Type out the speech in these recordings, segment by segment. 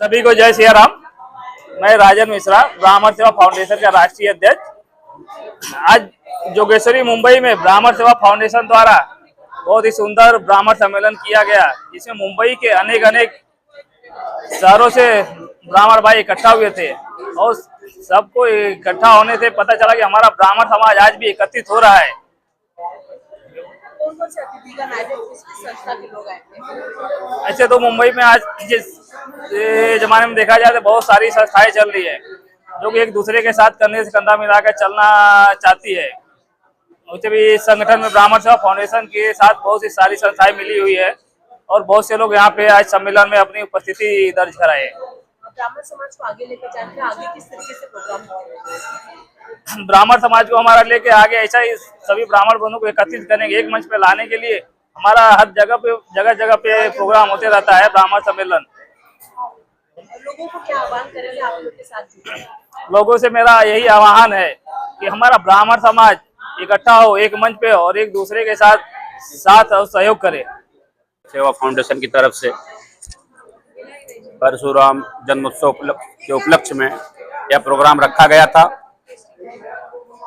सभी को जय सिया राम। मैं राजन मिश्रा, ब्राह्मण सेवा फाउंडेशन का राष्ट्रीय अध्यक्ष। आज जोगेश्वरी मुंबई में ब्राह्मण सेवा फाउंडेशन द्वारा बहुत ही सुंदर ब्राह्मण सम्मेलन किया गया, जिसमें मुंबई के अनेक अनेक शहरों से ब्राह्मण भाई इकट्ठा हुए थे और सबको इकट्ठा होने से पता चला कि हमारा ब्राह्मण समाज आज भी एकत्रित हो रहा है। कौन कौन से अतिथिगण आए थे, किस संस्था के लोग आए थे? ऐसे तो मुंबई में आज जिस जमाने में देखा जाए तो बहुत सारी संस्थाएं चल रही है जो कि एक दूसरे के साथ कंधे से कंधा मिलाकर चलना चाहती है। उसे भी संगठन में ब्राह्मण सेवा फाउंडेशन के साथ बहुत सी सारी संस्थाएं मिली हुई है और बहुत से लोग यहाँ पे आज सम्मेलन में अपनी उपस्थिति दर्ज कराए। ब्राह्मण समाज को आगे लेकर जाने में आगे किस तरीके से प्रोग्राम होंगे? ब्राह्मण समाज को हमारा लेके आगे ऐसा ही सभी ब्राह्मण बंधुओं को एकत्रित करेंगे, एक मंच पे लाने के लिए हमारा हर जगह जगह पे प्रोग्राम होते रहता है ब्राह्मण सम्मेलन। लोगों को क्या आह्वान करेंगे आप लोग के साथ जुड़े? लोगों से मेरा यही आह्वान है कि हमारा ब्राह्मण समाज इकट्ठा हो एक मंच पे और एक दूसरे के साथ और सहयोग करे। सेवा फाउंडेशन की तरफ से परशुराम जन्मोत्सव के उपलक्ष्य में यह प्रोग्राम रखा गया था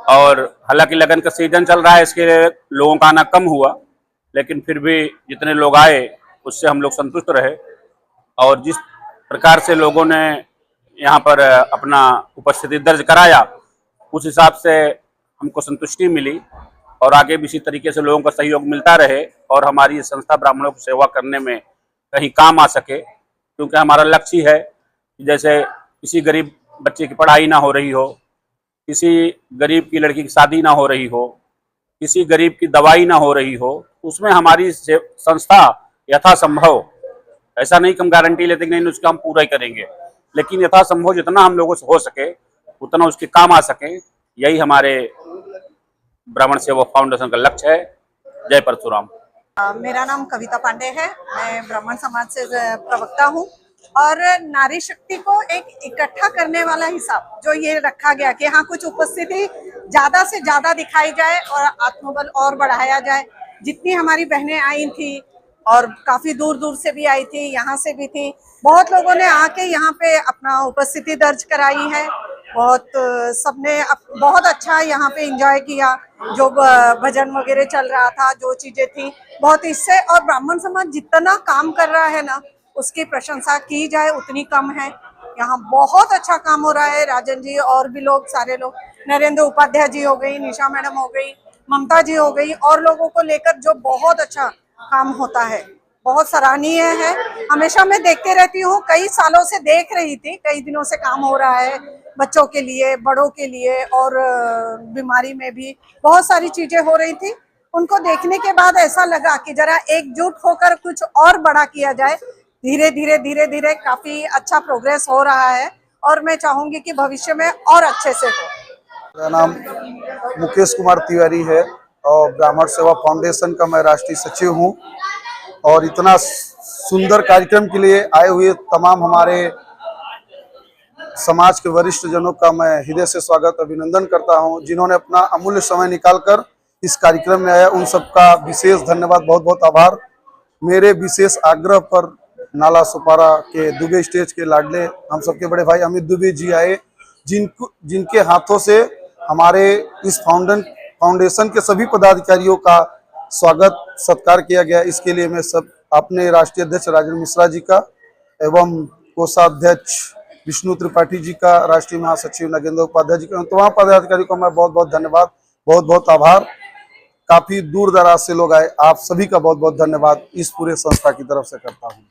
और हालांकि लगन का सीजन चल रहा है, इसके लिए लोगों का आना कम हुआ, लेकिन फिर भी जितने लोग आए उससे हम लोग संतुष्ट रहे और जिस प्रकार से लोगों ने यहाँ पर अपना उपस्थिति दर्ज कराया उस हिसाब से हमको संतुष्टि मिली और आगे भी इसी तरीके से लोगों का सहयोग मिलता रहे और हमारी संस्था ब्राह्मणों की सेवा करने में कहीं काम आ सके, क्योंकि हमारा लक्ष्य है कि जैसे किसी गरीब बच्चे की पढ़ाई ना हो रही हो, किसी गरीब की लड़की की शादी ना हो रही हो, किसी गरीब की दवाई ना हो रही हो, उसमें हमारी संस्था यथासंभव, ऐसा नहीं कि हम गारंटी लेते कि नहीं उसका हम पूरा ही करेंगे, लेकिन यथासंभव जितना हम लोगों से हो सके उतना उसके काम आ सके, यही हमारे ब्राह्मण सेवा फाउंडेशन का लक्ष्य है। जय परशुराम। मेरा नाम कविता पांडे है। मैं ब्राह्मण समाज से प्रवक्ता हूँ और नारी शक्ति को एक इकट्ठा करने वाला हिसाब जो ये रखा गया कि हाँ कुछ उपस्थिति ज्यादा से ज्यादा दिखाई जाए और आत्मबल और बढ़ाया जाए। जितनी हमारी बहनें आई थी और काफी दूर दूर से भी आई थी, यहाँ से भी थी, बहुत लोगों ने आके यहाँ पे अपना उपस्थिति दर्ज कराई है। बहुत सबने बहुत अच्छा यहाँ पे एंजॉय किया, जो भजन वगैरह चल रहा था, जो चीजें थी बहुत इससे, और ब्राह्मण समाज जितना काम कर रहा है ना उसकी प्रशंसा की जाए उतनी कम है। यहाँ बहुत अच्छा काम हो रहा है। राजन जी और भी लोग, सारे लोग, नरेंद्र उपाध्याय जी हो गई, निशा मैडम हो गई, ममता जी हो गई, और लोगों को लेकर जो बहुत अच्छा काम होता है, बहुत सराहनीय है। हमेशा मैं देखते रहती हूँ, कई सालों से देख रही थी, कई दिनों से काम हो रहा है बच्चों के लिए, बड़ों के लिए, और बीमारी में भी बहुत सारी चीजें हो रही थी। उनको देखने के बाद ऐसा लगा कि जरा एकजुट होकर कुछ और बड़ा किया जाए। धीरे धीरे काफी अच्छा प्रोग्रेस हो रहा है और मैं चाहूंगी कि भविष्य में और अच्छे से हो। मेरा नाम मुकेश कुमार तिवारी है और ब्राह्मण सेवा फाउंडेशन का मैं राष्ट्रीय सचिव हूं और इतना सुंदर कार्यक्रम के लिए आए हुए तमाम हमारे समाज के वरिष्ठ जनों का मैं हृदय से स्वागत अभिनंदन करता हूं। जिन्होंने अपना अमूल्य समय निकालकर इस कार्यक्रम में आया, उन सबका विशेष धन्यवाद, बहुत बहुत आभार। मेरे विशेष आग्रह पर नाला सुपारा के दुबे स्टेज के लाडले हम सबके बड़े भाई अमित दुबे जी आए, जिनके हाथों से हमारे इस फाउंडेशन के सभी पदाधिकारियों का स्वागत सत्कार किया गया। इसके लिए मैं सब अपने राष्ट्रीय अध्यक्ष राजन मिश्रा जी का एवं कोषाध्यक्ष विष्णु त्रिपाठी जी का, राष्ट्रीय महासचिव नगेंद्र उपाध्याय जी का, तमाम पदाधिकारियों का मैं बहुत बहुत धन्यवाद, बहुत बहुत आभार। काफी दूर दराज से लोग आए, आप सभी का बहुत बहुत धन्यवाद इस पूरे संस्था की तरफ से करता हूँ।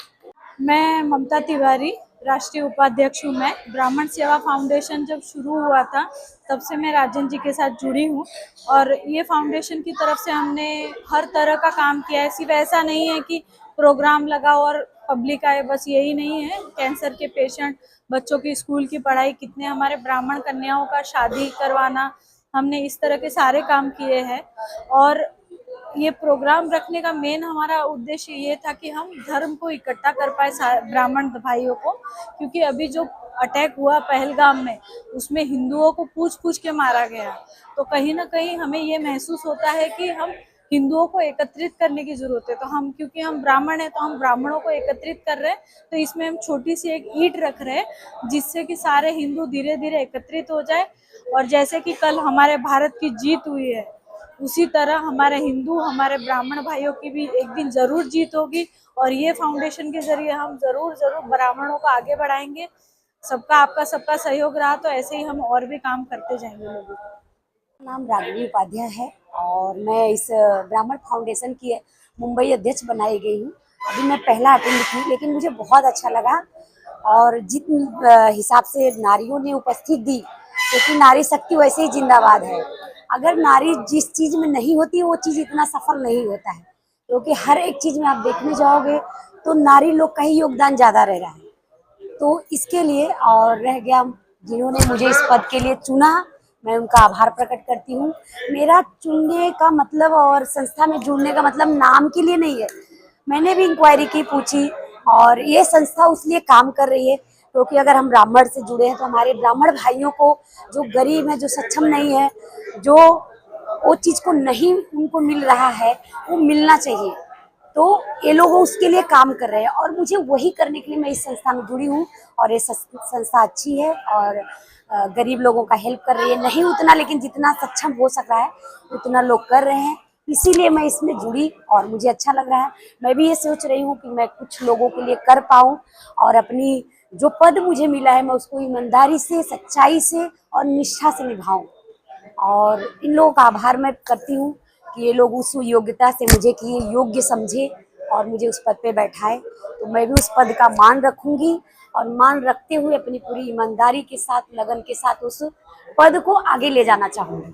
मैं ममता तिवारी, राष्ट्रीय उपाध्यक्ष हूँ। मैं ब्राह्मण सेवा फाउंडेशन जब शुरू हुआ था तब से मैं राजन जी के साथ जुड़ी हूँ और ये फाउंडेशन की तरफ से हमने हर तरह का काम किया है। सिर्फ ऐसा नहीं है कि प्रोग्राम लगा और पब्लिक आए, बस यही नहीं है। कैंसर के पेशेंट, बच्चों की स्कूल की पढ़ाई, कितने हमारे ब्राह्मण कन्याओं का शादी करवाना, हमने इस तरह के सारे काम किए हैं। और ये प्रोग्राम रखने का मेन हमारा उद्देश्य ये था कि हम धर्म को इकट्ठा कर पाए ब्राह्मण भाइयों को, क्योंकि अभी जो अटैक हुआ पहलगाम में उसमें हिंदुओं को पूछ पूछ के मारा गया, तो कहीं ना कहीं हमें ये महसूस होता है कि हम हिंदुओं को एकत्रित करने की जरूरत है। तो हम, क्योंकि हम ब्राह्मण हैं, तो हम ब्राह्मणों को एकत्रित कर रहे हैं। तो इसमें हम छोटी सी एक ईंट रख रहे हैं, जिससे कि सारे हिंदू धीरे धीरे एकत्रित हो जाए। और जैसे कि कल हमारे भारत की जीत हुई है, उसी तरह हमारे हिंदू, हमारे ब्राह्मण भाइयों की भी एक दिन जरूर जीत होगी। और ये फाउंडेशन के जरिए हम जरूर ब्राह्मणों को आगे बढ़ाएंगे। सबका, आपका सबका सहयोग रहा तो ऐसे ही हम और भी काम करते जाएंगे लोगों को। नाम रागिनी उपाध्याय है और मैं इस ब्राह्मण फाउंडेशन की मुंबई अध्यक्ष बनाई गई हूँ। अभी मैं पहला अटेंड की, लेकिन मुझे बहुत अच्छा लगा। और जिस हिसाब से नारियों ने उपस्थित दी, क्योंकि नारी शक्ति वैसे ही जिंदाबाद है। अगर नारी जिस चीज़ में नहीं होती वो चीज़ इतना सफल नहीं होता है, क्योंकि हर एक चीज़ में आप देखने जाओगे तो नारी लोग का ही योगदान ज़्यादा रह रहा है। तो इसके लिए, और रह गया जिन्होंने मुझे इस पद के लिए चुना, मैं उनका आभार प्रकट करती हूँ। मेरा चुनने का मतलब और संस्था में जुड़ने का मतलब नाम के लिए नहीं है। मैंने भी इंक्वायरी की, पूछी, और ये संस्था उसलिए काम कर रही है क्योंकि अगर हम ब्राह्मण से जुड़े हैं तो हमारे ब्राह्मण भाइयों को, जो गरीब है, जो सक्षम नहीं है, जो वो चीज़ को नहीं उनको मिल रहा है, वो मिलना चाहिए। तो ये लोग उसके लिए काम कर रहे हैं और मुझे वही करने के लिए मैं इस संस्था में जुड़ी हूँ। और ये संस्था अच्छी है और गरीब लोगों का हेल्प कर रही है। नहीं उतना, लेकिन जितना सक्षम हो सक रहा है उतना लोग कर रहे हैं। इसीलिए मैं इसमें जुड़ी और मुझे अच्छा लग रहा है। मैं भी ये सोच रही हूँ कि मैं कुछ लोगों के लिए कर पाऊँ और अपनी जो पद मुझे मिला है मैं उसको ईमानदारी से, सच्चाई से और निष्ठा से निभाऊँ। और इन लोगों का आभार मैं करती हूँ कि ये लोग उस योग्यता से मुझे कि योग्य समझे और मुझे उस पद पे बैठाए। तो मैं भी उस पद का मान रखूंगी और मान रखते हुए अपनी पूरी ईमानदारी के साथ, लगन के साथ उस पद को आगे ले जाना चाहूँगी।